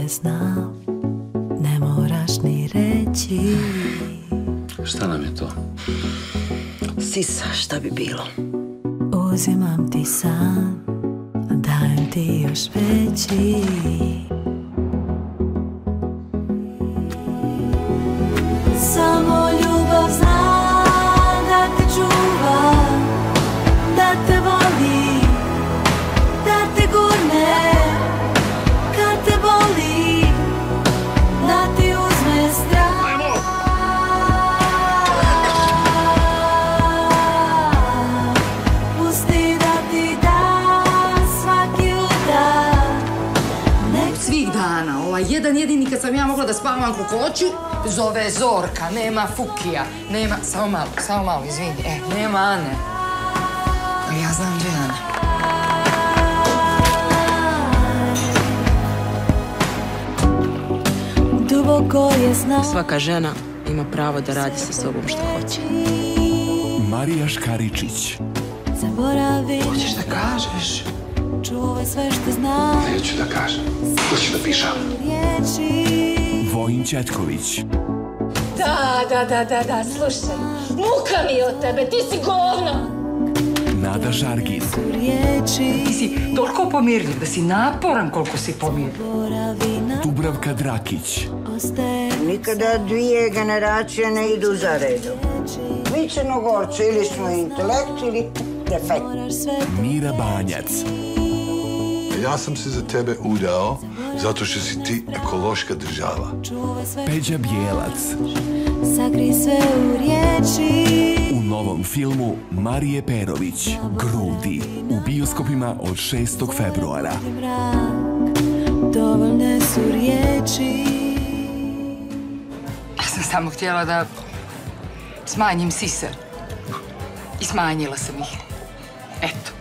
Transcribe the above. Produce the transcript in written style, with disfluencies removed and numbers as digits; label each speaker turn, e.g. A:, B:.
A: znam, ne moraš ni reći.
B: Šta nam je to?
C: Sisa, šta bi bilo?
A: Uzimam ti san, dajem ti još veći. Samo ljubav zna da te čuva, da te voli, da te gurne kad te boli, da ti uzme strah. Pusti da ti da svaki udar.
D: Svih dana, jedan jedini kad sam ja mogla da spavam kako hoću, zove Zorka, nema Fukija, nema... Samo malo, izvini, nema Ane. Ja znam gdje je Ana.
A: Duboko je znao.
E: Svaka žena ima pravo da radi sa sobom što hoće.
F: Marija Škaričić.
A: Zaboravi.
B: Hoćeš da kažeš?
A: Čuvaj sve što znam.
B: Neću da kažem. Hoću da pišam.
F: Vojin Ćetković.
G: Da, slušaj. Muka mi je od tebe, ti si govno.
F: Nada Žargin.
D: Ti si toliko pomirljiv, da si naporan koliko si pomirljiv.
F: Dubravka Drakić.
C: Nikada dvije generacije ne idu za redom. Mi Crnogorci ili smo intelekt ili defekt.
F: Mira Banjac.
H: Ja sam se za tebe udao zato što si ti ekološka država.
F: Peđa Bijelac.
A: Sagri sve u riječi.
F: U novom filmu Marije Perović, Grudi, u bioskopima od 6. februara.
A: Dovoljne su riječi.
D: Ja sam samo htjela da smanjim sise. I smanjila sam ih. Eto.